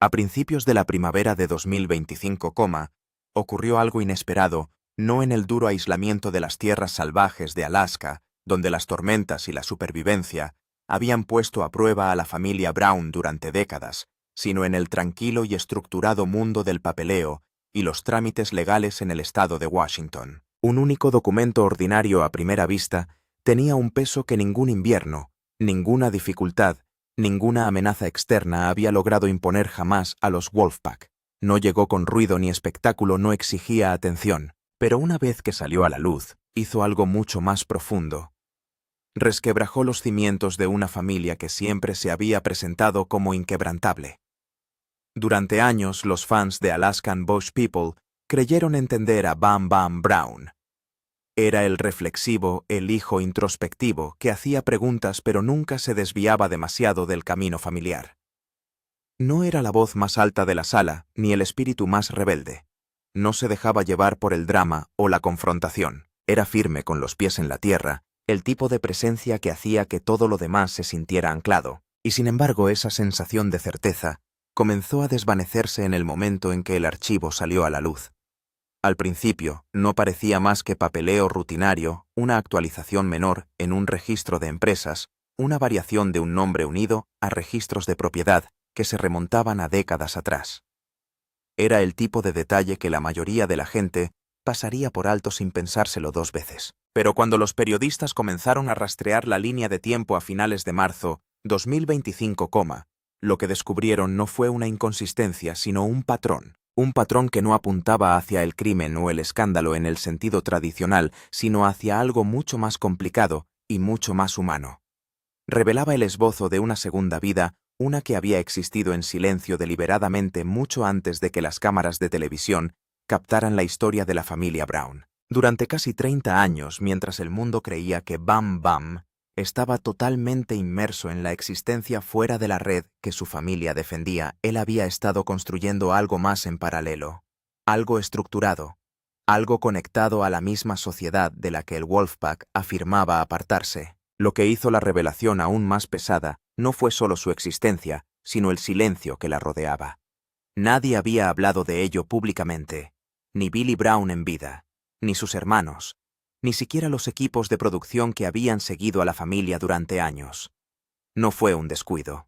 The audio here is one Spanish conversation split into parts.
A principios de la primavera de 2025, ocurrió algo inesperado, no en el duro aislamiento de las tierras salvajes de Alaska, donde las tormentas y la supervivencia habían puesto a prueba a la familia Brown durante décadas, sino en el tranquilo y estructurado mundo del papeleo y los trámites legales en el estado de Washington. Un único documento ordinario a primera vista tenía un peso que ningún invierno, ninguna dificultad, ninguna amenaza externa había logrado imponer jamás a los Wolfpack. No llegó con ruido ni espectáculo, no exigía atención, pero una vez que salió a la luz, hizo algo mucho más profundo. Resquebrajó los cimientos de una familia que siempre se había presentado como inquebrantable. Durante años, los fans de Alaskan Bush People creyeron entender a Bam Bam Brown. Era el reflexivo, el hijo introspectivo, que hacía preguntas pero nunca se desviaba demasiado del camino familiar. No era la voz más alta de la sala, ni el espíritu más rebelde. No se dejaba llevar por el drama o la confrontación. Era firme con los pies en la tierra, el tipo de presencia que hacía que todo lo demás se sintiera anclado. Y sin embargo, esa sensación de certeza comenzó a desvanecerse en el momento en que el archivo salió a la luz. Al principio, no parecía más que papeleo rutinario, una actualización menor en un registro de empresas, una variación de un nombre unido a registros de propiedad que se remontaban a décadas atrás. Era el tipo de detalle que la mayoría de la gente pasaría por alto sin pensárselo dos veces. Pero cuando los periodistas comenzaron a rastrear la línea de tiempo a finales de marzo 2025, lo que descubrieron no fue una inconsistencia, sino un patrón. Un patrón que no apuntaba hacia el crimen o el escándalo en el sentido tradicional, sino hacia algo mucho más complicado y mucho más humano. Revelaba el esbozo de una segunda vida, una que había existido en silencio deliberadamente mucho antes de que las cámaras de televisión captaran la historia de la familia Brown. Durante casi 30 años, mientras el mundo creía que Bam Bam estaba totalmente inmerso en la existencia fuera de la red que su familia defendía, él había estado construyendo algo más en paralelo, algo estructurado, algo conectado a la misma sociedad de la que el Wolfpack afirmaba apartarse. Lo que hizo la revelación aún más pesada no fue solo su existencia, sino el silencio que la rodeaba. Nadie había hablado de ello públicamente, ni Billy Brown en vida, ni sus hermanos, ni siquiera los equipos de producción que habían seguido a la familia durante años. No fue un descuido.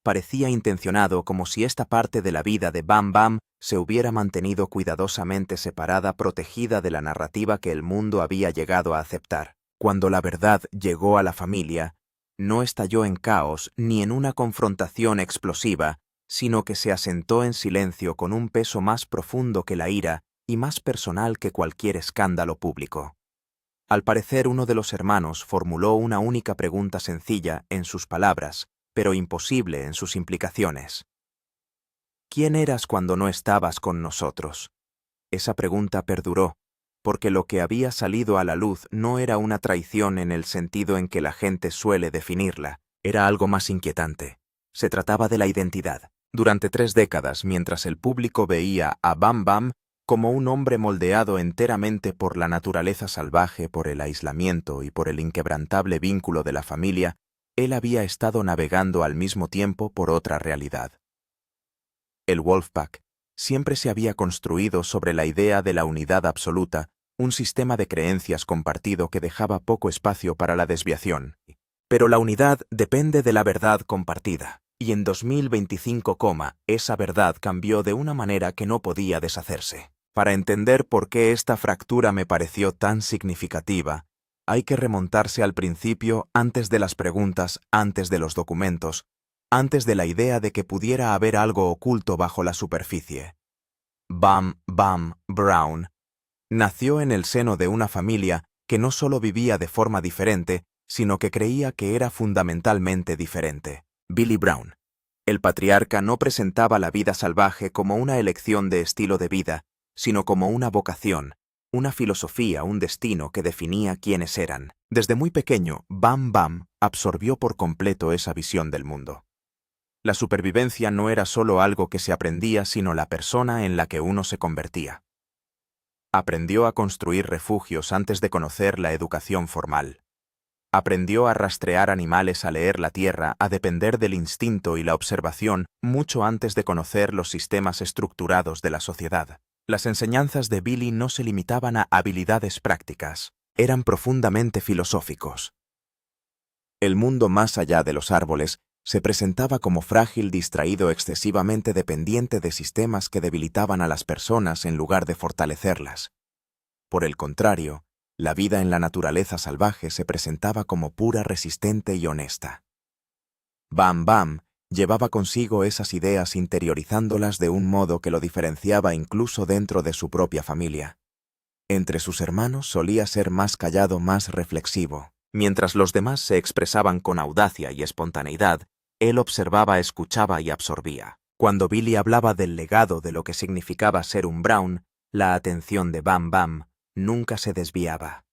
Parecía intencionado, como si esta parte de la vida de Bam Bam se hubiera mantenido cuidadosamente separada, protegida de la narrativa que el mundo había llegado a aceptar. Cuando la verdad llegó a la familia, no estalló en caos ni en una confrontación explosiva, sino que se asentó en silencio con un peso más profundo que la ira y más personal que cualquier escándalo público. Al parecer, uno de los hermanos formuló una única pregunta sencilla en sus palabras, pero imposible en sus implicaciones. ¿Quién eras cuando no estabas con nosotros? Esa pregunta perduró, porque lo que había salido a la luz no era una traición en el sentido en que la gente suele definirla, era algo más inquietante. Se trataba de la identidad. Durante 3 décadas, mientras el público veía a Bam Bam como un hombre moldeado enteramente por la naturaleza salvaje, por el aislamiento y por el inquebrantable vínculo de la familia, él había estado navegando al mismo tiempo por otra realidad. El Wolfpack siempre se había construido sobre la idea de la unidad absoluta, un sistema de creencias compartido que dejaba poco espacio para la desviación. Pero la unidad depende de la verdad compartida, y en 2025, esa verdad cambió de una manera que no podía deshacerse. Para entender por qué esta fractura me pareció tan significativa, hay que remontarse al principio, antes de las preguntas, antes de los documentos, antes de la idea de que pudiera haber algo oculto bajo la superficie. Bam Bam Brown nació en el seno de una familia que no solo vivía de forma diferente, sino que creía que era fundamentalmente diferente. Billy Brown, el patriarca, no presentaba la vida salvaje como una elección de estilo de vida, sino como una vocación, una filosofía, un destino que definía quiénes eran. Desde muy pequeño, Bam Bam absorbió por completo esa visión del mundo. La supervivencia no era solo algo que se aprendía, sino la persona en la que uno se convertía. Aprendió a construir refugios antes de conocer la educación formal. Aprendió a rastrear animales, a leer la tierra, a depender del instinto y la observación mucho antes de conocer los sistemas estructurados de la sociedad. Las enseñanzas de Billy no se limitaban a habilidades prácticas, eran profundamente filosóficos. El mundo más allá de los árboles se presentaba como frágil, distraído, excesivamente dependiente de sistemas que debilitaban a las personas en lugar de fortalecerlas. Por el contrario, la vida en la naturaleza salvaje se presentaba como pura, resistente y honesta. Bam Bam llevaba consigo esas ideas interiorizándolas de un modo que lo diferenciaba incluso dentro de su propia familia. Entre sus hermanos solía ser más callado, más reflexivo. Mientras los demás se expresaban con audacia y espontaneidad, él observaba, escuchaba y absorbía. Cuando Billy hablaba del legado de lo que significaba ser un Brown, la atención de Bam Bam nunca se desviaba.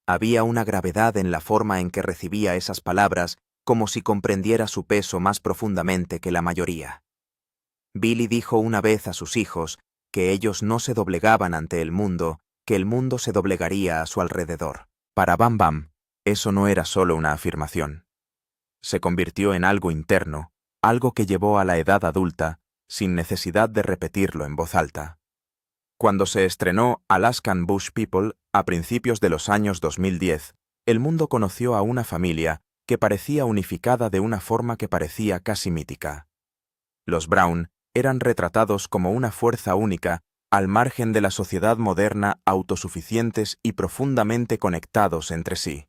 Había una gravedad en la forma en que recibía esas palabras, como si comprendiera su peso más profundamente que la mayoría. Billy dijo una vez a sus hijos que ellos no se doblegaban ante el mundo, que el mundo se doblegaría a su alrededor. Para Bam Bam, eso no era solo una afirmación. Se convirtió en algo interno, algo que llevó a la edad adulta, sin necesidad de repetirlo en voz alta. Cuando se estrenó Alaskan Bush People a principios de los años 2010, el mundo conoció a una familia que parecía unificada de una forma que parecía casi mítica. Los Brown eran retratados como una fuerza única, al margen de la sociedad moderna, autosuficientes y profundamente conectados entre sí.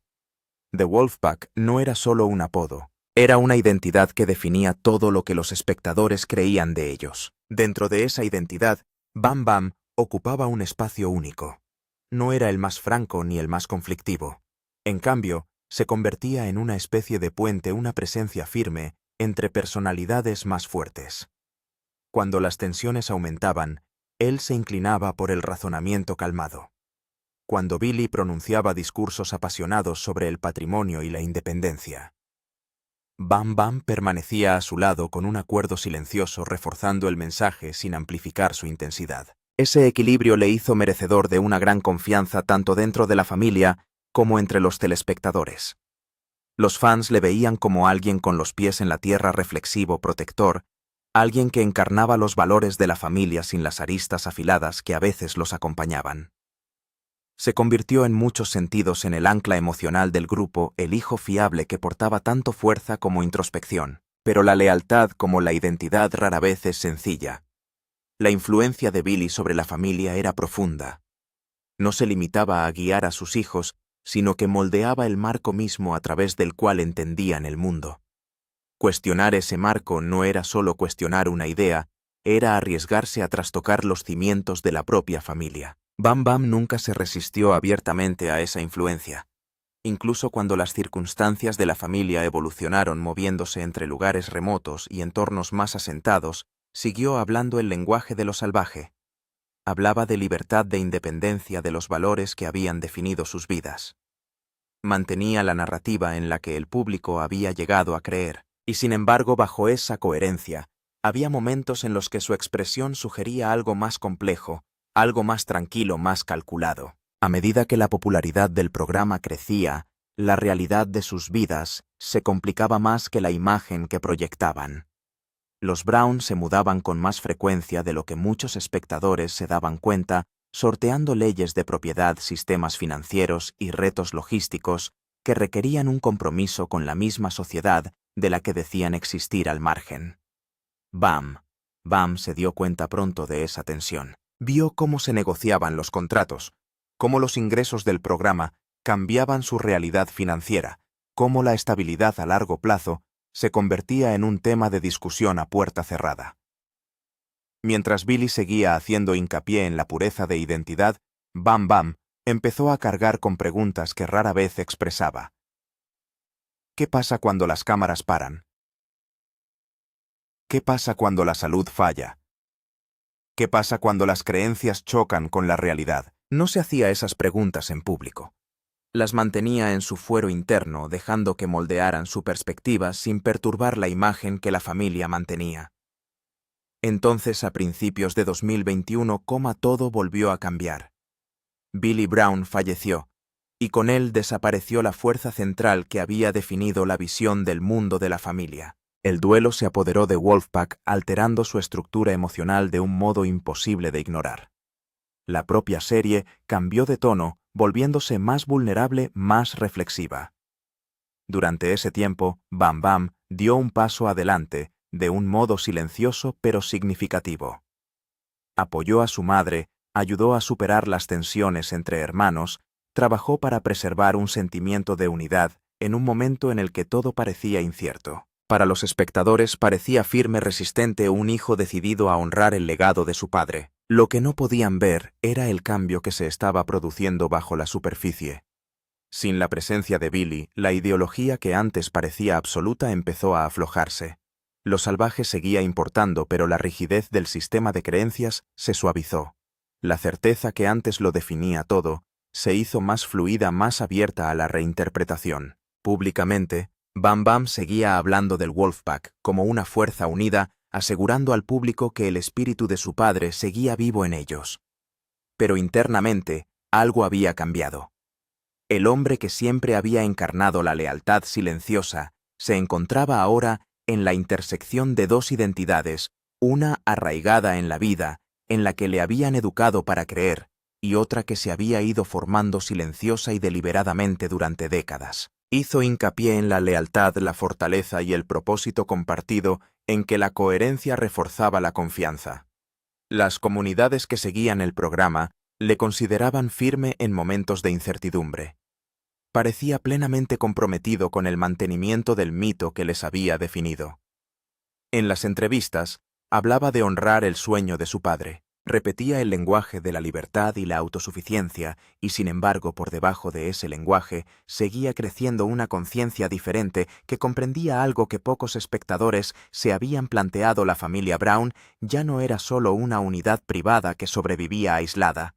The Wolfpack no era solo un apodo, era una identidad que definía todo lo que los espectadores creían de ellos. Dentro de esa identidad, Bam Bam ocupaba un espacio único. No era el más franco ni el más conflictivo. En cambio, se convertía en una especie de puente, una presencia firme entre personalidades más fuertes. Cuando las tensiones aumentaban, él se inclinaba por el razonamiento calmado. Cuando Billy pronunciaba discursos apasionados sobre el patrimonio y la independencia, Bam Bam permanecía a su lado con un acuerdo silencioso, reforzando el mensaje sin amplificar su intensidad. Ese equilibrio le hizo merecedor de una gran confianza tanto dentro de la familia como entre los telespectadores. Los fans le veían como alguien con los pies en la tierra, reflexivo, protector, alguien que encarnaba los valores de la familia sin las aristas afiladas que a veces los acompañaban. Se convirtió en muchos sentidos en el ancla emocional del grupo, el hijo fiable que portaba tanto fuerza como introspección, pero la lealtad como la identidad rara vez es sencilla. La influencia de Billy sobre la familia era profunda. No se limitaba a guiar a sus hijos, sino que moldeaba el marco mismo a través del cual entendían el mundo. Cuestionar ese marco no era solo cuestionar una idea, era arriesgarse a trastocar los cimientos de la propia familia. Bam Bam nunca se resistió abiertamente a esa influencia. Incluso cuando las circunstancias de la familia evolucionaron moviéndose entre lugares remotos y entornos más asentados, siguió hablando el lenguaje de lo salvaje. Hablaba de libertad, de independencia, de los valores que habían definido sus vidas. Mantenía la narrativa en la que el público había llegado a creer, y sin embargo, bajo esa coherencia, había momentos en los que su expresión sugería algo más complejo, algo más tranquilo, más calculado. A medida que la popularidad del programa crecía, la realidad de sus vidas se complicaba más que la imagen que proyectaban. Los Brown se mudaban con más frecuencia de lo que muchos espectadores se daban cuenta, sorteando leyes de propiedad, sistemas financieros y retos logísticos que requerían un compromiso con la misma sociedad de la que decían existir al margen. Bam se dio cuenta pronto de esa tensión. Vio cómo se negociaban los contratos, cómo los ingresos del programa cambiaban su realidad financiera, cómo la estabilidad a largo plazo se convertía en un tema de discusión a puerta cerrada. Mientras Billy seguía haciendo hincapié en la pureza de identidad, Bam Bam empezó a cargar con preguntas que rara vez expresaba. ¿Qué pasa cuando las cámaras paran? ¿Qué pasa cuando la salud falla? ¿Qué pasa cuando las creencias chocan con la realidad? No se hacía esas preguntas en público. Las mantenía en su fuero interno, dejando que moldearan su perspectiva sin perturbar la imagen que la familia mantenía. Entonces, a principios de 2021, todo volvió a cambiar. Billy Brown falleció, y con él desapareció la fuerza central que había definido la visión del mundo de la familia. El duelo se apoderó de Wolfpack, alterando su estructura emocional de un modo imposible de ignorar. La propia serie cambió de tono, volviéndose más vulnerable, más reflexiva. Durante ese tiempo, Bam Bam dio un paso adelante, de un modo silencioso pero significativo. Apoyó a su madre, ayudó a superar las tensiones entre hermanos, trabajó para preservar un sentimiento de unidad en un momento en el que todo parecía incierto. Para los espectadores parecía firme, resistente, un hijo decidido a honrar el legado de su padre. Lo que no podían ver era el cambio que se estaba produciendo bajo la superficie. Sin la presencia de Billy, la ideología que antes parecía absoluta empezó a aflojarse. Lo salvaje seguía importando, pero la rigidez del sistema de creencias se suavizó. La certeza que antes lo definía todo se hizo más fluida, más abierta a la reinterpretación. Públicamente, Bam Bam seguía hablando del Wolfpack como una fuerza unida, asegurando al público que el espíritu de su padre seguía vivo en ellos. Pero internamente, algo había cambiado. El hombre que siempre había encarnado la lealtad silenciosa se encontraba ahora en la intersección de dos identidades, una arraigada en la vida, en la que le habían educado para creer, y otra que se había ido formando silenciosa y deliberadamente durante décadas. Hizo hincapié en la lealtad, la fortaleza y el propósito compartido, en que la coherencia reforzaba la confianza. Las comunidades que seguían el programa le consideraban firme en momentos de incertidumbre. Parecía plenamente comprometido con el mantenimiento del mito que les había definido. En las entrevistas, hablaba de honrar el sueño de su padre. Repetía el lenguaje de la libertad y la autosuficiencia, y sin embargo, por debajo de ese lenguaje, seguía creciendo una conciencia diferente que comprendía algo que pocos espectadores se habían planteado. La familia Brown ya no era solo una unidad privada que sobrevivía aislada.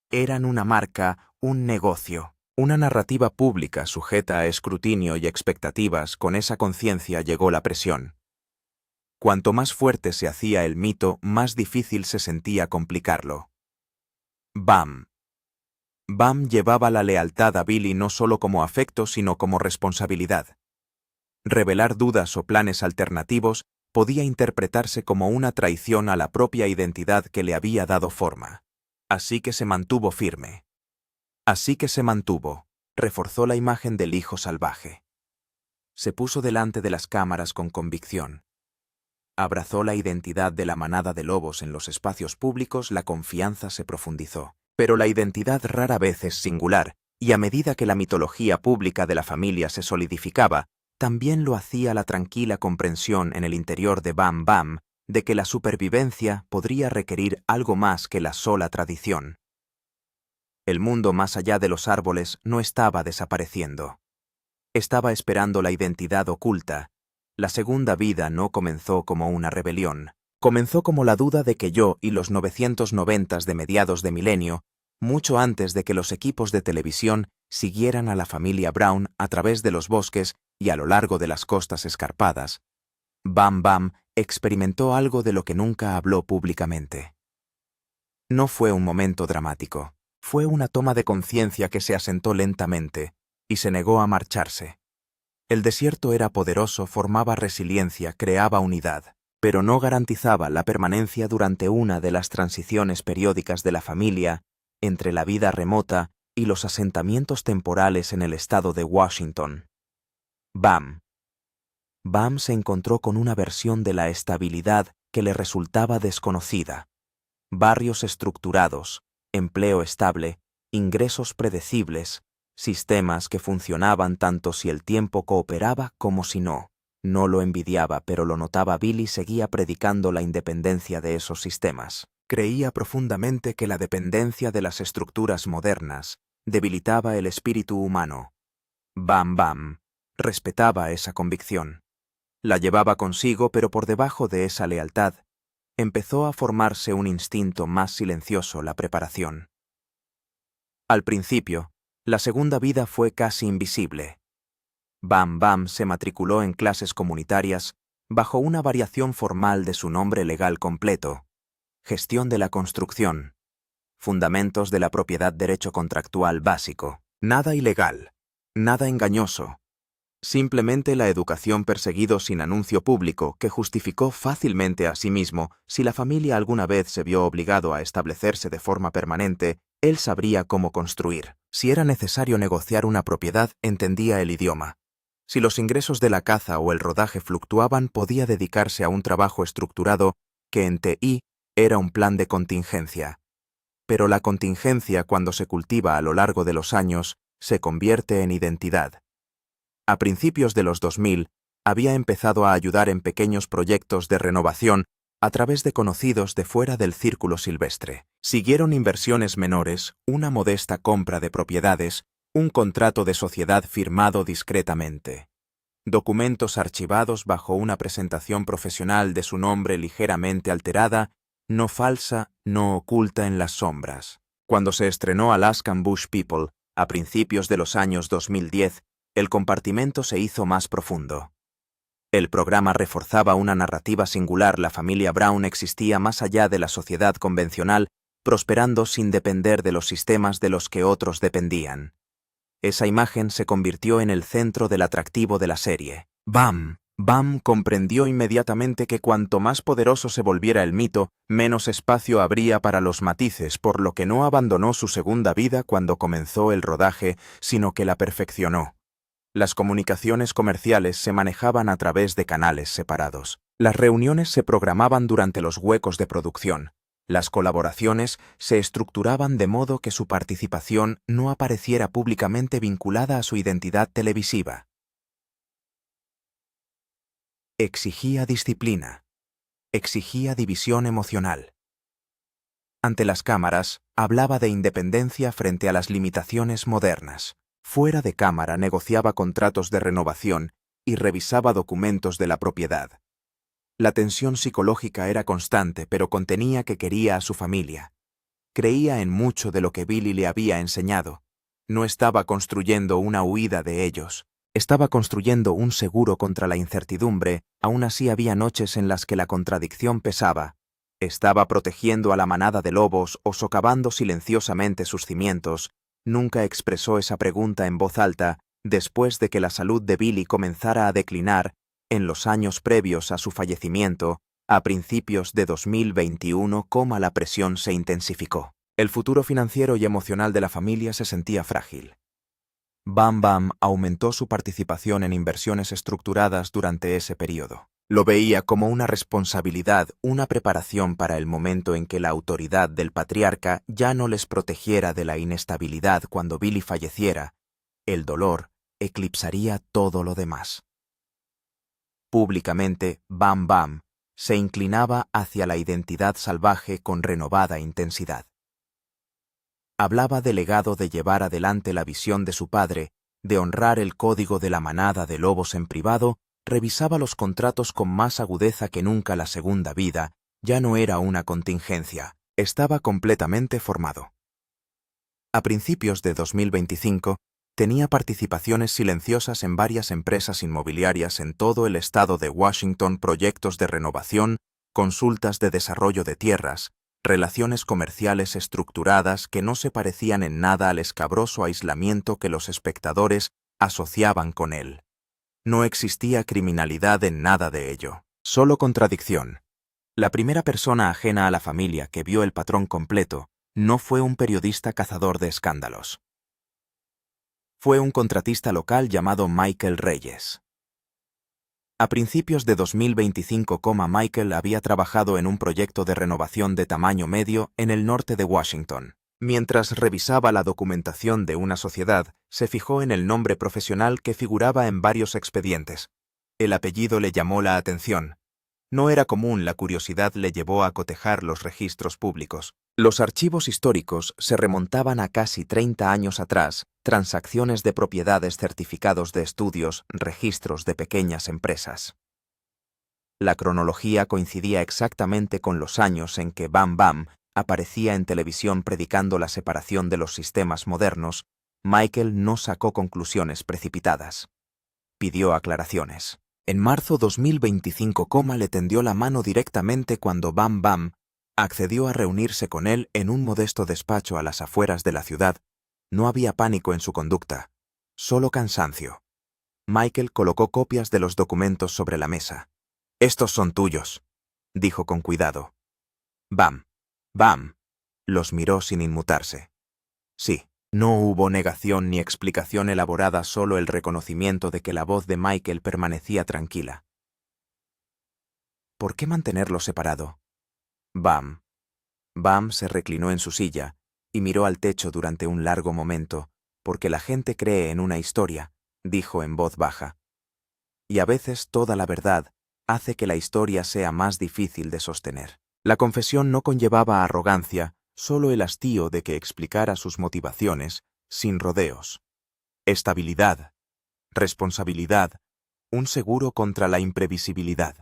Eran una marca, un negocio, una narrativa pública sujeta a escrutinio y expectativas. Con esa conciencia llegó la presión. Cuanto más fuerte se hacía el mito, más difícil se sentía complicarlo. Bam llevaba la lealtad a Billy no solo como afecto, sino como responsabilidad. Revelar dudas o planes alternativos podía interpretarse como una traición a la propia identidad que le había dado forma. Así que se mantuvo firme. Reforzó la imagen del hijo salvaje. Se puso delante de las cámaras con convicción. Abrazó la identidad de la manada de lobos en los espacios públicos. La confianza se profundizó. Pero la identidad rara vez es singular, y a medida que la mitología pública de la familia se solidificaba, también lo hacía la tranquila comprensión en el interior de Bam Bam de que la supervivencia podría requerir algo más que la sola tradición. El mundo más allá de los árboles no estaba desapareciendo. Estaba esperando la identidad oculta. La segunda vida no comenzó como una rebelión. Comenzó como la duda de que yo y los 990s de mediados de milenio, mucho antes de que los equipos de televisión siguieran a la familia Brown a través de los bosques y a lo largo de las costas escarpadas, Bam Bam experimentó algo de lo que nunca habló públicamente. No fue un momento dramático. Fue una toma de conciencia que se asentó lentamente y se negó a marcharse. El desierto era poderoso, formaba resiliencia, creaba unidad, pero no garantizaba la permanencia durante una de las transiciones periódicas de la familia entre la vida remota y los asentamientos temporales en el estado de Washington. Bam se encontró con una versión de la estabilidad que le resultaba desconocida. Barrios estructurados, empleo estable, ingresos predecibles, sistemas que funcionaban tanto si el tiempo cooperaba como si no. No lo envidiaba, pero lo notaba. Billy seguía predicando la independencia de esos sistemas. Creía profundamente que la dependencia de las estructuras modernas debilitaba el espíritu humano. Bam respetaba esa convicción. La llevaba consigo, pero por debajo de esa lealtad empezó a formarse un instinto más silencioso: la preparación. Al principio, la segunda vida fue casi invisible. Bam se matriculó en clases comunitarias bajo una variación formal de su nombre legal completo: Gestión de la construcción, Fundamentos de la propiedad, derecho contractual básico. Nada ilegal, nada engañoso. Simplemente la educación perseguido sin anuncio público que justificó fácilmente a sí mismo si la familia alguna vez se vio obligado a establecerse de forma permanente, él sabría cómo construir. Si era necesario negociar una propiedad, entendía el idioma. Si los ingresos de la caza o el rodaje fluctuaban, podía dedicarse a un trabajo estructurado que en TI era un plan de contingencia. Pero la contingencia, cuando se cultiva a lo largo de los años, se convierte en identidad. A principios de los 2000, había empezado a ayudar en pequeños proyectos de renovación a través de conocidos de fuera del círculo silvestre. Siguieron inversiones menores, una modesta compra de propiedades, un contrato de sociedad firmado discretamente. Documentos archivados bajo una presentación profesional de su nombre ligeramente alterada, no falsa, no oculta en las sombras. Cuando se estrenó Alaskan Bush People, a principios de los años 2010, el compartimento se hizo más profundo. El programa reforzaba una narrativa singular. La familia Brown existía más allá de la sociedad convencional, prosperando sin depender de los sistemas de los que otros dependían. Esa imagen se convirtió en el centro del atractivo de la serie. Bam comprendió inmediatamente que cuanto más poderoso se volviera el mito, menos espacio habría para los matices, por lo que no abandonó su segunda vida cuando comenzó el rodaje, sino que la perfeccionó. Las comunicaciones comerciales se manejaban a través de canales separados. Las reuniones se programaban durante los huecos de producción. Las colaboraciones se estructuraban de modo que su participación no apareciera públicamente vinculada a su identidad televisiva. Exigía disciplina. Exigía división emocional. Ante las cámaras, hablaba de independencia frente a las limitaciones modernas. Fuera de cámara negociaba contratos de renovación y revisaba documentos de la propiedad. La tensión psicológica era constante, pero contenía que quería a su familia. Creía en mucho de lo que Billy le había enseñado. No estaba construyendo una huida de ellos. Estaba construyendo un seguro contra la incertidumbre. Aún así había noches en las que la contradicción pesaba. Estaba protegiendo a la manada de lobos o socavando silenciosamente sus cimientos. Nunca expresó esa pregunta en voz alta después de que la salud de Billy comenzara a declinar en los años previos a su fallecimiento, a principios de 2021, la presión se intensificó. El futuro financiero y emocional de la familia se sentía frágil. Bam aumentó su participación en inversiones estructuradas durante ese periodo. Lo veía como una responsabilidad, una preparación para el momento en que la autoridad del patriarca ya no les protegiera de la inestabilidad cuando Billy falleciera. El dolor eclipsaría todo lo demás. Públicamente, Bam se inclinaba hacia la identidad salvaje con renovada intensidad. Hablaba del legado de llevar adelante la visión de su padre, de honrar el código de la manada de lobos en privado. Revisaba los contratos con más agudeza que nunca. La segunda vida ya no era una contingencia, estaba completamente formado. A principios de 2025, tenía participaciones silenciosas en varias empresas inmobiliarias en todo el estado de Washington, proyectos de renovación, consultas de desarrollo de tierras, relaciones comerciales estructuradas que no se parecían en nada al escabroso aislamiento que los espectadores asociaban con él. No existía criminalidad en nada de ello, solo contradicción. La primera persona ajena a la familia que vio el patrón completo no fue un periodista cazador de escándalos. Fue un contratista local llamado Michael Reyes. A principios de 2025, Michael había trabajado en un proyecto de renovación de tamaño medio en el norte de Washington. Mientras revisaba la documentación de una sociedad, se fijó en el nombre profesional que figuraba en varios expedientes. El apellido le llamó la atención. No era común, la curiosidad le llevó a cotejar los registros públicos. Los archivos históricos se remontaban a casi 30 años atrás, transacciones de propiedades, certificados de estudios, registros de pequeñas empresas. La cronología coincidía exactamente con los años en que Bam aparecía en televisión predicando la separación de los sistemas modernos. Michael no sacó conclusiones precipitadas. Pidió aclaraciones. En marzo 2025, le tendió la mano directamente cuando Bam accedió a reunirse con él en un modesto despacho a las afueras de la ciudad. No había pánico en su conducta, solo cansancio. Michael colocó copias de los documentos sobre la mesa. «Estos son tuyos», dijo con cuidado. Bam. Los miró sin inmutarse. Sí, no hubo negación ni explicación elaborada, solo el reconocimiento de que la voz de Michael permanecía tranquila. ¿Por qué mantenerlo separado? Bam se reclinó en su silla y miró al techo durante un largo momento, porque la gente cree en una historia, dijo en voz baja. Y a veces toda la verdad hace que la historia sea más difícil de sostener. La confesión no conllevaba arrogancia, solo el hastío de que explicara sus motivaciones, sin rodeos. Estabilidad, responsabilidad, un seguro contra la imprevisibilidad.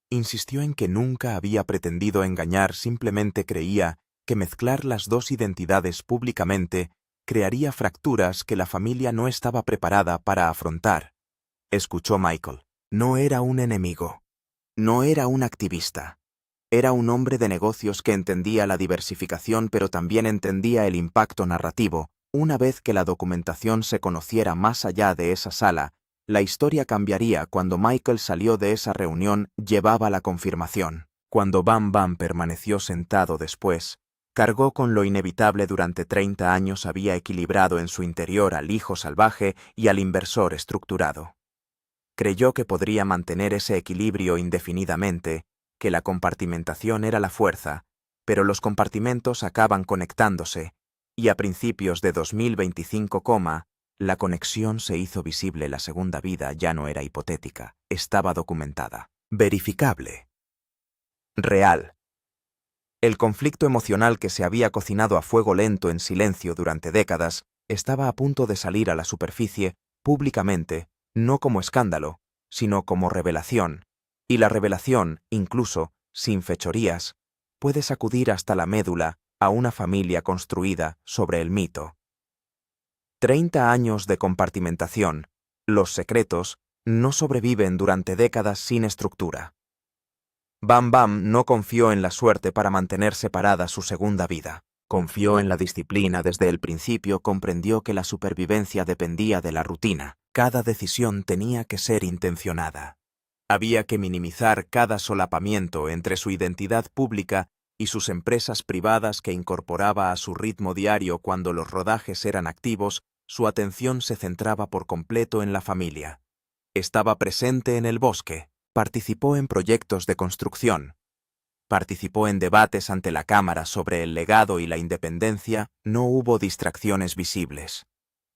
Insistió en que nunca había pretendido engañar, simplemente creía que mezclar las dos identidades públicamente crearía fracturas que la familia no estaba preparada para afrontar. Escuchó Michael. No era un enemigo. No era un activista. Era un hombre de negocios que entendía la diversificación, pero también entendía el impacto narrativo. Una vez que la documentación se conociera más allá de esa sala, la historia cambiaría. Cuando Michael salió de esa reunión, llevaba la confirmación. Cuando Bam permaneció sentado después, cargó con lo inevitable. Durante 30 años había equilibrado en su interior al hijo salvaje y al inversor estructurado. Creyó que podría mantener ese equilibrio indefinidamente, que la compartimentación era la fuerza, pero los compartimentos acaban conectándose, y a principios de 2025, la conexión se hizo visible. La segunda vida ya no era hipotética, estaba documentada, verificable, real. El conflicto emocional que se había cocinado a fuego lento en silencio durante décadas estaba a punto de salir a la superficie públicamente, no como escándalo, sino como revelación, y la revelación, incluso, sin fechorías, puede sacudir hasta la médula a una familia construida sobre el mito. 30 años de compartimentación, los secretos, no sobreviven durante décadas sin estructura. Bam no confió en la suerte para mantener separada su segunda vida. Confió en la disciplina desde el principio. Comprendió que la supervivencia dependía de la rutina. Cada decisión tenía que ser intencionada. Había que minimizar cada solapamiento entre su identidad pública y sus empresas privadas que incorporaba a su ritmo diario. Cuando los rodajes eran activos, su atención se centraba por completo en la familia. Estaba presente en el bosque, participó en proyectos de construcción, participó en debates ante la Cámara sobre el legado y la independencia. No hubo distracciones visibles.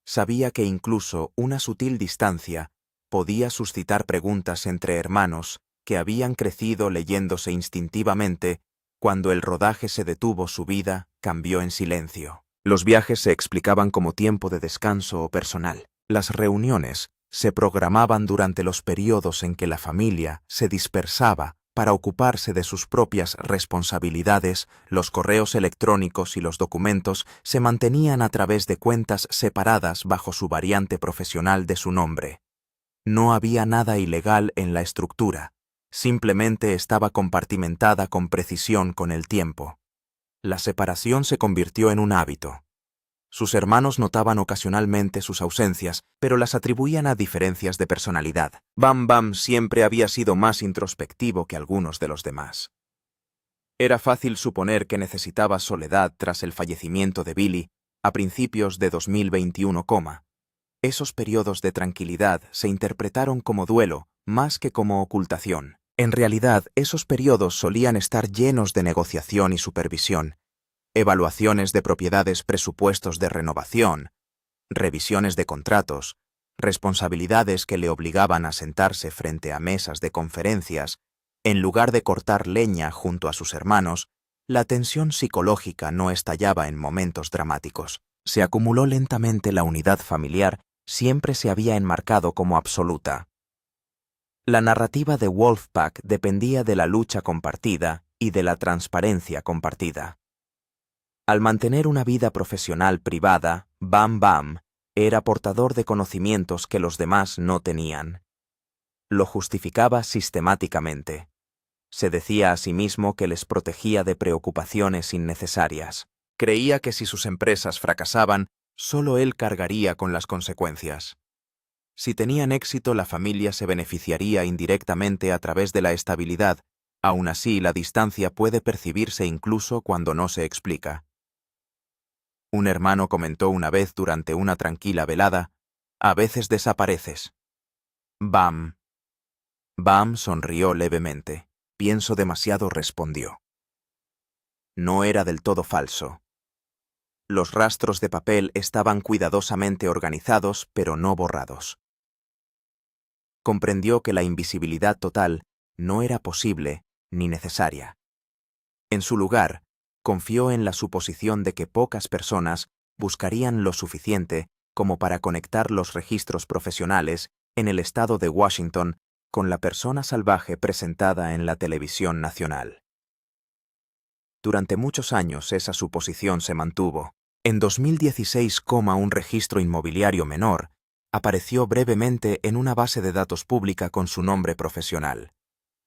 Sabía que incluso una sutil distancia podía suscitar preguntas entre hermanos que habían crecido leyéndose instintivamente. Cuando el rodaje se detuvo, su vida cambió en silencio. Los viajes se explicaban como tiempo de descanso o personal. Las reuniones se programaban durante los periodos en que la familia se dispersaba para ocuparse de sus propias responsabilidades. Los correos electrónicos y los documentos se mantenían a través de cuentas separadas bajo su variante profesional de su nombre. No había nada ilegal en la estructura, simplemente estaba compartimentada con precisión con el tiempo. La separación se convirtió en un hábito. Sus hermanos notaban ocasionalmente sus ausencias, pero las atribuían a diferencias de personalidad. Bam siempre había sido más introspectivo que algunos de los demás. Era fácil suponer que necesitaba soledad tras el fallecimiento de Billy a principios de 2021, Esos periodos de tranquilidad se interpretaron como duelo más que como ocultación. En realidad, esos periodos solían estar llenos de negociación y supervisión, evaluaciones de propiedades, presupuestos de renovación, revisiones de contratos, responsabilidades que le obligaban a sentarse frente a mesas de conferencias. En lugar de cortar leña junto a sus hermanos, la tensión psicológica no estallaba en momentos dramáticos. Se acumuló lentamente. La unidad familiar siempre se había enmarcado como absoluta. La narrativa de Wolfpack dependía de la lucha compartida y de la transparencia compartida. Al mantener una vida profesional privada, Bam era portador de conocimientos que los demás no tenían. Lo justificaba sistemáticamente. Se decía a sí mismo que les protegía de preocupaciones innecesarias. Creía que si sus empresas fracasaban, Solo él cargaría con las consecuencias. Si tenían éxito, la familia se beneficiaría indirectamente a través de la estabilidad. Aún así, la distancia puede percibirse incluso cuando no se explica. Un hermano comentó una vez durante una tranquila velada: «A veces desapareces». Bam. Bam sonrió levemente. «Pienso demasiado», respondió. No era del todo falso. Los rastros de papel estaban cuidadosamente organizados, pero no borrados. Comprendió que la invisibilidad total no era posible ni necesaria. En su lugar, confió en la suposición de que pocas personas buscarían lo suficiente como para conectar los registros profesionales en el estado de Washington con la persona salvaje presentada en la televisión nacional. Durante muchos años esa suposición se mantuvo. En 2016, un registro inmobiliario menor apareció brevemente en una base de datos pública con su nombre profesional.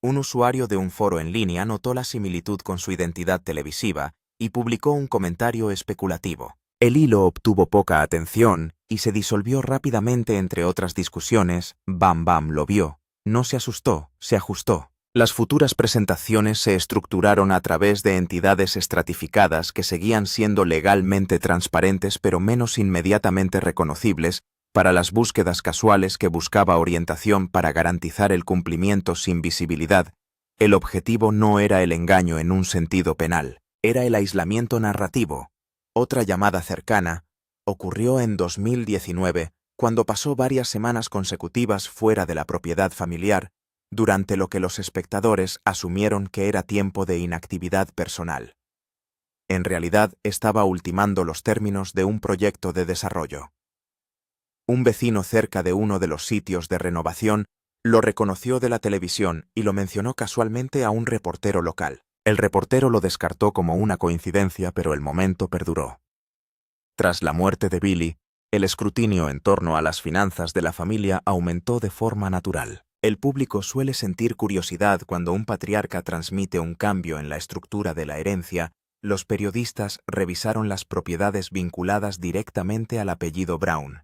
Un usuario de un foro en línea notó la similitud con su identidad televisiva y publicó un comentario especulativo. El hilo obtuvo poca atención y se disolvió rápidamente entre otras discusiones. Bam Bam lo vio. No se asustó, se ajustó. Las futuras presentaciones se estructuraron a través de entidades estratificadas que seguían siendo legalmente transparentes pero menos inmediatamente reconocibles para las búsquedas casuales que buscaba orientación para garantizar el cumplimiento sin visibilidad. El objetivo no era el engaño en un sentido penal, era el aislamiento narrativo. Otra llamada cercana ocurrió en 2019, cuando pasó varias semanas consecutivas fuera de la propiedad familiar, durante lo que los espectadores asumieron que era tiempo de inactividad personal. En realidad, estaba ultimando los términos de un proyecto de desarrollo. Un vecino cerca de uno de los sitios de renovación lo reconoció de la televisión y lo mencionó casualmente a un reportero local. El reportero lo descartó como una coincidencia, pero el momento perduró. Tras la muerte de Billy, el escrutinio en torno a las finanzas de la familia aumentó de forma natural. El público suele sentir curiosidad cuando un patriarca transmite un cambio en la estructura de la herencia. Los periodistas revisaron las propiedades vinculadas directamente al apellido Brown.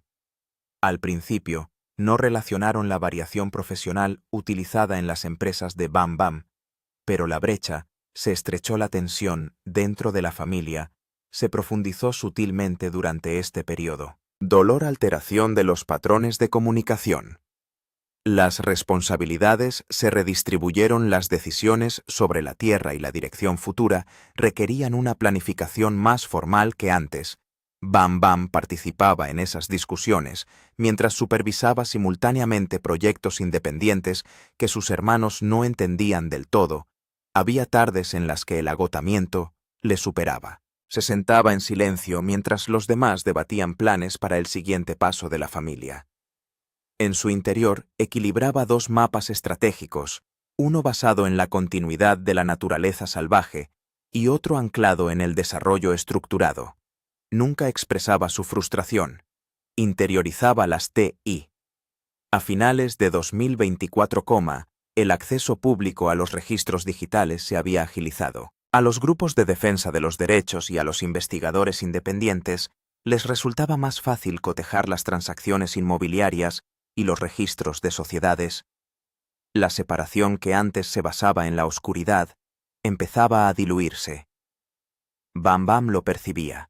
Al principio, no relacionaron la variación profesional utilizada en las empresas de Bam Bam, pero la brecha, se estrechó la tensión dentro de la familia, se profundizó sutilmente durante este periodo. Alteración de los patrones de comunicación. Las responsabilidades se redistribuyeron. Las decisiones sobre la tierra y la dirección futura requerían una planificación más formal que antes. Bam Bam participaba en esas discusiones mientras supervisaba simultáneamente proyectos independientes que sus hermanos no entendían del todo. Había tardes en las que el agotamiento le superaba. Se sentaba en silencio mientras los demás debatían planes para el siguiente paso de la familia. En su interior equilibraba dos mapas estratégicos, uno basado en la continuidad de la naturaleza salvaje y otro anclado en el desarrollo estructurado. Nunca expresaba su frustración, interiorizaba las TI. A finales de 2024, el acceso público a los registros digitales se había agilizado. A los grupos de defensa de los derechos y a los investigadores independientes les resultaba más fácil cotejar las transacciones inmobiliarias y los registros de sociedades. La separación que antes se basaba en la oscuridad empezaba a diluirse. Bam Bam lo percibía.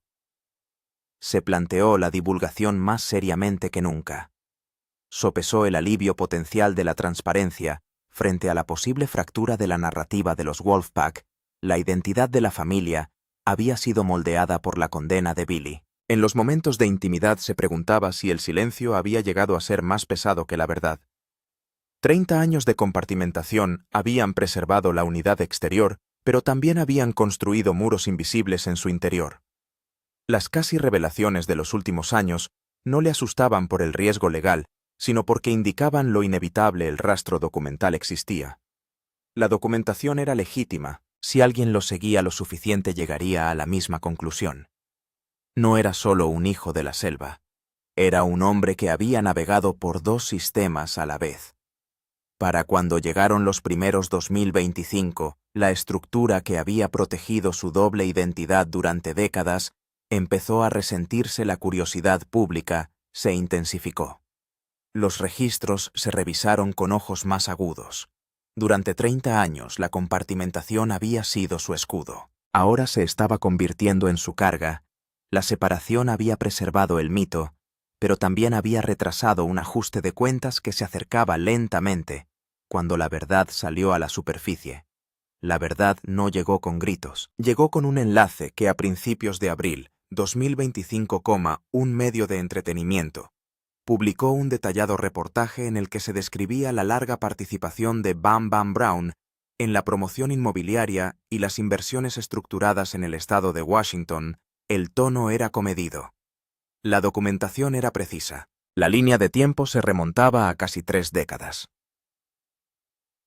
Se planteó la divulgación más seriamente que nunca. Sopesó el alivio potencial de la transparencia frente a la posible fractura de la narrativa de los Wolfpack. La identidad de la familia había sido moldeada por la condena de Billy. En los momentos de intimidad se preguntaba si el silencio había llegado a ser más pesado que la verdad. 30 años de compartimentación habían preservado la unidad exterior, pero también habían construido muros invisibles en su interior. Las casi revelaciones de los últimos años no le asustaban por el riesgo legal, sino porque indicaban lo inevitable. El rastro documental existía. La documentación era legítima. Si alguien lo seguía lo suficiente llegaría a la misma conclusión. No era solo un hijo de la selva. Era un hombre que había navegado por dos sistemas a la vez. Para cuando llegaron los primeros 2025, la estructura que había protegido su doble identidad durante décadas Empezó a resentirse la curiosidad pública, se intensificó. Los registros se revisaron con ojos más agudos. Durante 30 años la compartimentación había sido su escudo. Ahora se estaba convirtiendo en su carga. La separación había preservado el mito, pero también había retrasado un ajuste de cuentas que se acercaba lentamente cuando la verdad salió a la superficie. La verdad no llegó con gritos, llegó con un enlace que a principios de abril 2025, un medio de entretenimiento, publicó un detallado reportaje en el que se describía la larga participación de Bam Bam Brown en la promoción inmobiliaria y las inversiones estructuradas en el estado de Washington. El tono era comedido. La documentación era precisa. La línea de tiempo se remontaba a casi 3 décadas.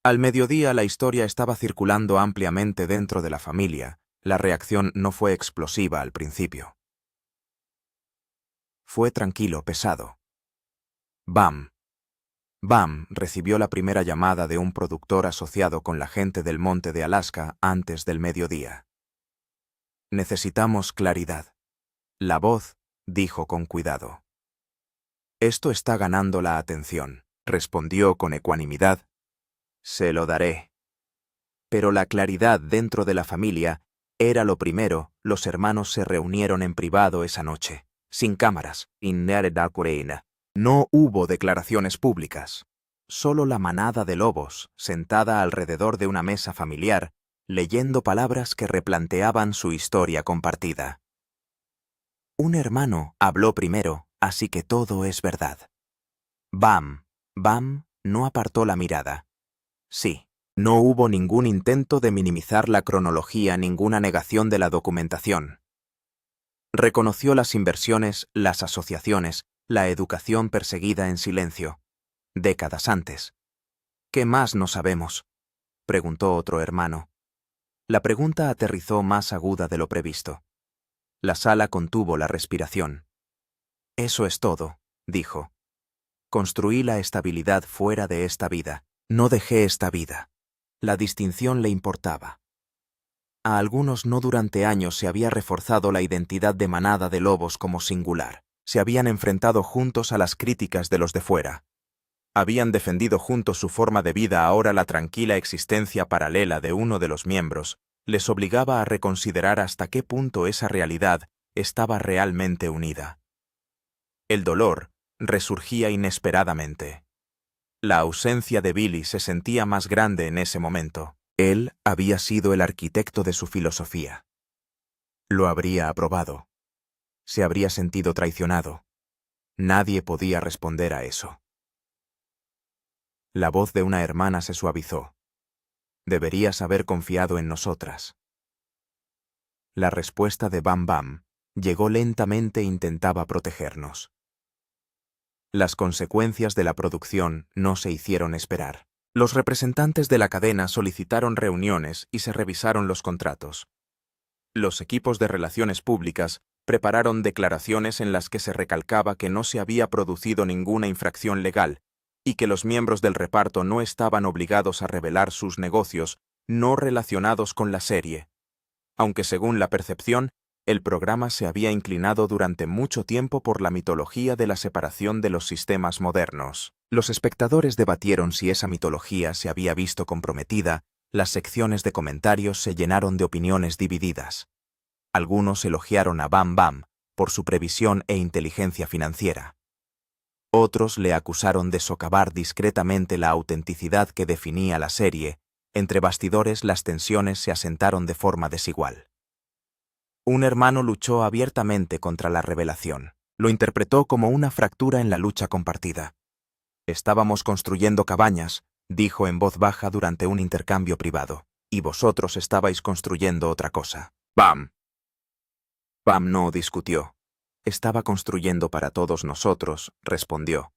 Al mediodía la historia estaba circulando ampliamente dentro de la familia. La reacción no fue explosiva al principio. Fue tranquilo, pesado. Bam recibió la primera llamada de un productor asociado con la gente del monte de Alaska antes del mediodía. Necesitamos claridad. La voz dijo con cuidado. Esto está ganando la atención, respondió con ecuanimidad. Se lo daré. Pero la claridad dentro de la familia era lo primero. Los hermanos se reunieron en privado esa noche, sin cámaras. No hubo declaraciones públicas. Solo la manada de lobos, sentada alrededor de una mesa familiar, leyendo palabras que replanteaban su historia compartida. Un hermano habló primero, así que todo es verdad. Bam no apartó la mirada. Sí, no hubo ningún intento de minimizar la cronología, ninguna negación de la documentación. Reconoció las inversiones, las asociaciones, la educación perseguida en silencio. Décadas antes. ¿Qué más no sabemos?, preguntó otro hermano. La pregunta aterrizó más aguda de lo previsto. La sala contuvo la respiración. Eso es todo, dijo. Construí la estabilidad fuera de esta vida. No dejé esta vida. La distinción le importaba. A algunos no durante años se había reforzado la identidad de manada de lobos como singular. Se habían enfrentado juntos a las críticas de los de fuera. Habían defendido juntos su forma de vida. Ahora la tranquila existencia paralela de uno de los miembros les obligaba a reconsiderar hasta qué punto esa realidad estaba realmente unida. El dolor resurgía inesperadamente. La ausencia de Billy se sentía más grande en ese momento. Él había sido el arquitecto de su filosofía. Lo habría aprobado. Se habría sentido traicionado. Nadie podía responder a eso. La voz de una hermana se suavizó. Deberías haber confiado en nosotras. La respuesta de Bam llegó lentamente e intentaba protegernos. Las consecuencias de la producción no se hicieron esperar. Los representantes de la cadena solicitaron reuniones y se revisaron los contratos. Los equipos de relaciones públicas prepararon declaraciones en las que se recalcaba que no se había producido ninguna infracción legal y que los miembros del reparto no estaban obligados a revelar sus negocios no relacionados con la serie, aunque según la percepción, el programa se había inclinado durante mucho tiempo por la mitología de la separación de los sistemas modernos. Los espectadores debatieron si esa mitología se había visto comprometida. Las secciones de comentarios se llenaron de opiniones divididas. Algunos elogiaron a Bam por su previsión e inteligencia financiera. Otros le acusaron de socavar discretamente la autenticidad que definía la serie. Entre bastidores las tensiones se asentaron de forma desigual. Un hermano luchó abiertamente contra la revelación. Lo interpretó como una fractura en la lucha compartida. Estábamos construyendo cabañas, dijo en voz baja durante un intercambio privado, y vosotros estabais construyendo otra cosa. Bam no discutió. Estaba construyendo para todos nosotros, respondió.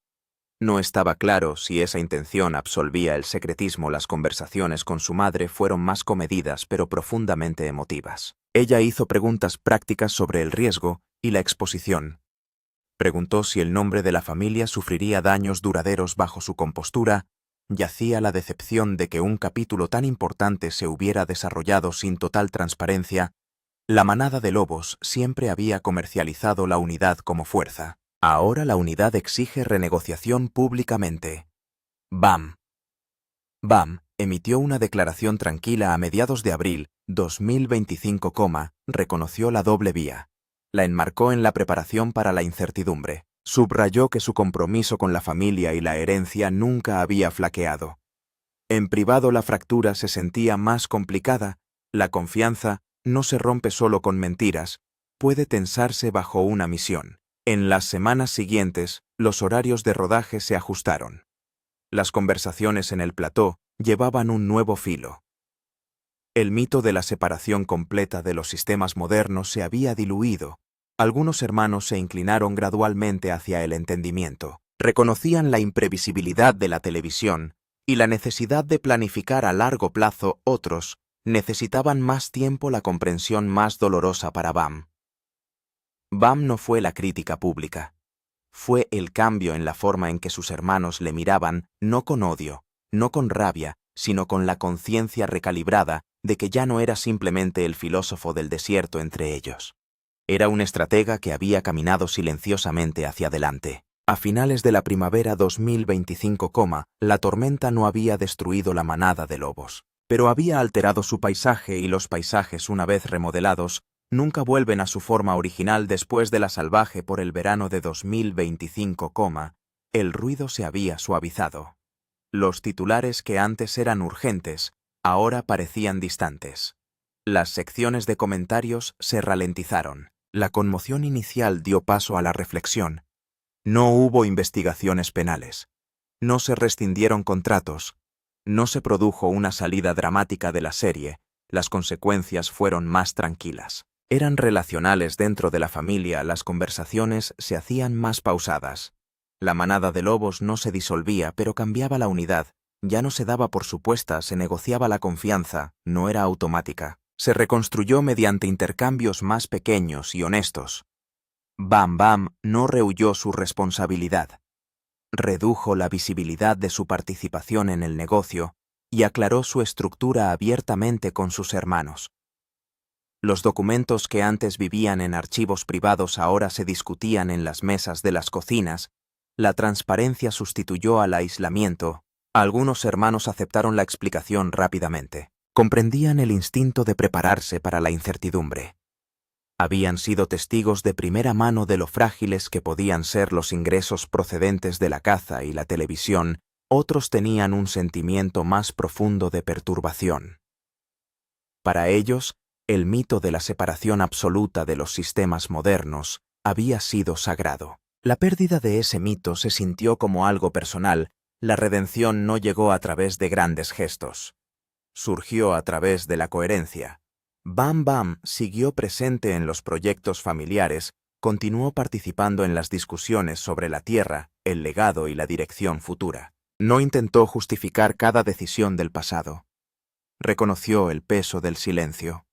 No estaba claro si esa intención absolvía el secretismo. Las conversaciones con su madre fueron más comedidas pero profundamente emotivas. Ella hizo preguntas prácticas sobre el riesgo y la exposición. Preguntó si el nombre de la familia sufriría daños duraderos bajo su compostura. Yacía la decepción de que un capítulo tan importante se hubiera desarrollado sin total transparencia. La manada de lobos siempre había comercializado la unidad como fuerza. Ahora la unidad exige renegociación públicamente. BAM. BAM emitió una declaración tranquila a mediados de abril 2025, reconoció la doble vía. La enmarcó en la preparación para la incertidumbre. Subrayó que su compromiso con la familia y la herencia nunca había flaqueado. En privado la fractura se sentía más complicada. La confianza no se rompe solo con mentiras, puede tensarse bajo una misión. En las semanas siguientes, los horarios de rodaje se ajustaron. Las conversaciones en el plató llevaban un nuevo filo. El mito de la separación completa de los sistemas modernos se había diluido. Algunos hermanos se inclinaron gradualmente hacia el entendimiento. Reconocían la imprevisibilidad de la televisión y la necesidad de planificar a largo plazo. Otros necesitaban más tiempo, la comprensión más dolorosa para BAM. BAM no fue la crítica pública. Fue el cambio en la forma en que sus hermanos le miraban, no con odio, no con rabia, sino con la conciencia recalibrada de que ya no era simplemente el filósofo del desierto entre ellos. Era un estratega que había caminado silenciosamente hacia adelante. A finales de la primavera 2025, la tormenta no había destruido la manada de lobos, pero había alterado su paisaje, y los paisajes, una vez remodelados, nunca vuelven a su forma original después de la salvaje por el verano de 2025, el ruido se había suavizado. Los titulares que antes eran urgentes, ahora parecían distantes. Las secciones de comentarios se ralentizaron. La conmoción inicial dio paso a la reflexión. No hubo investigaciones penales. No se rescindieron contratos. No se produjo una salida dramática de la serie. Las consecuencias fueron más tranquilas. Eran relacionales dentro de la familia, las conversaciones se hacían más pausadas. La manada de lobos no se disolvía, pero cambiaba la unidad. Ya no se daba por supuesta, se negociaba la confianza, no era automática. Se reconstruyó mediante intercambios más pequeños y honestos. Bam Bam no rehuyó su responsabilidad. Redujo la visibilidad de su participación en el negocio y aclaró su estructura abiertamente con sus hermanos. Los documentos que antes vivían en archivos privados ahora se discutían en las mesas de las cocinas. La transparencia sustituyó al aislamiento. Algunos hermanos aceptaron la explicación rápidamente. Comprendían el instinto de prepararse para la incertidumbre. Habían sido testigos de primera mano de lo frágiles que podían ser los ingresos procedentes de la caza y la televisión. Otros tenían un sentimiento más profundo de perturbación. Para ellos, el mito de la separación absoluta de los sistemas modernos había sido sagrado. La pérdida de ese mito se sintió como algo personal. La redención no llegó a través de grandes gestos. Surgió a través de la coherencia. Bam Bam siguió presente en los proyectos familiares, continuó participando en las discusiones sobre la tierra, el legado y la dirección futura. No intentó justificar cada decisión del pasado. Reconoció el peso del silencio.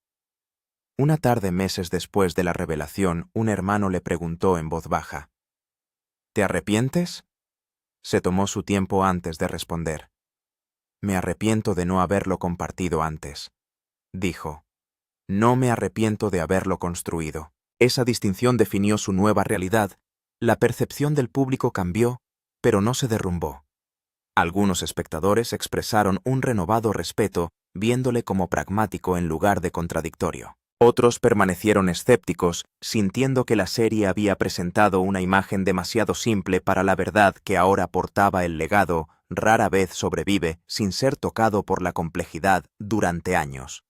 Una tarde, meses después de la revelación, un hermano le preguntó en voz baja: ¿Te arrepientes? Se tomó su tiempo antes de responder. Me arrepiento de no haberlo compartido antes, dijo. No me arrepiento de haberlo construido. Esa distinción definió su nueva realidad. La percepción del público cambió, pero no se derrumbó. Algunos espectadores expresaron un renovado respeto, viéndole como pragmático en lugar de contradictorio. Otros permanecieron escépticos, sintiendo que la serie había presentado una imagen demasiado simple para la verdad que ahora portaba. El legado rara vez sobrevive sin ser tocado por la complejidad durante años.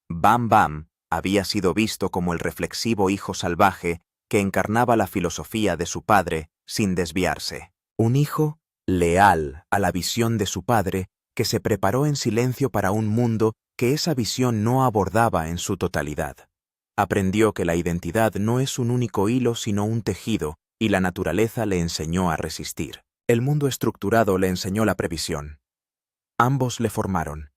Bam Bam había sido visto como el reflexivo hijo salvaje que encarnaba la filosofía de su padre sin desviarse. Un hijo leal a la visión de su padre, que se preparó en silencio para un mundo que esa visión no abordaba en su totalidad. Aprendió que la identidad no es un único hilo sino un tejido, y la naturaleza le enseñó a resistir. El mundo estructurado le enseñó la previsión. Ambos le formaron.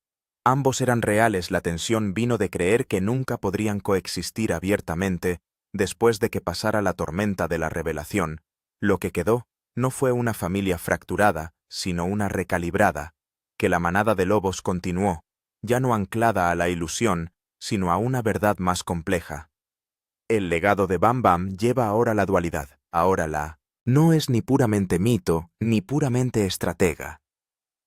Ambos eran reales. La tensión vino de creer que nunca podrían coexistir abiertamente. Después de que pasara la tormenta de la revelación, lo que quedó no fue una familia fracturada, sino una recalibrada, que la manada de lobos continuó, ya no anclada a la ilusión, sino a una verdad más compleja. El legado de Bam Bam lleva ahora la dualidad. Ahora no es ni puramente mito, ni puramente estratega.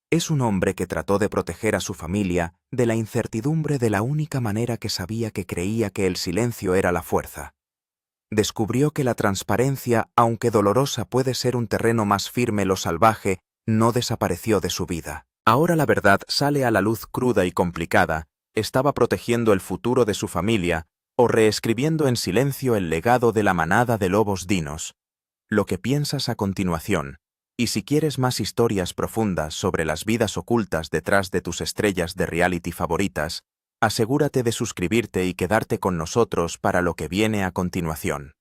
Es un hombre que trató de proteger a su familia de la incertidumbre de la única manera que sabía, que creía que el silencio era la fuerza. Descubrió que la transparencia, aunque dolorosa, puede ser un terreno más firme. Lo salvaje no desapareció de su vida. Ahora la verdad sale a la luz cruda y complicada. Estaba protegiendo el futuro de su familia o reescribiendo en silencio el legado de la manada de lobos dinos. Lo que piensas a continuación. Y si quieres más historias profundas sobre las vidas ocultas detrás de tus estrellas de reality favoritas, asegúrate de suscribirte y quedarte con nosotros para lo que viene a continuación.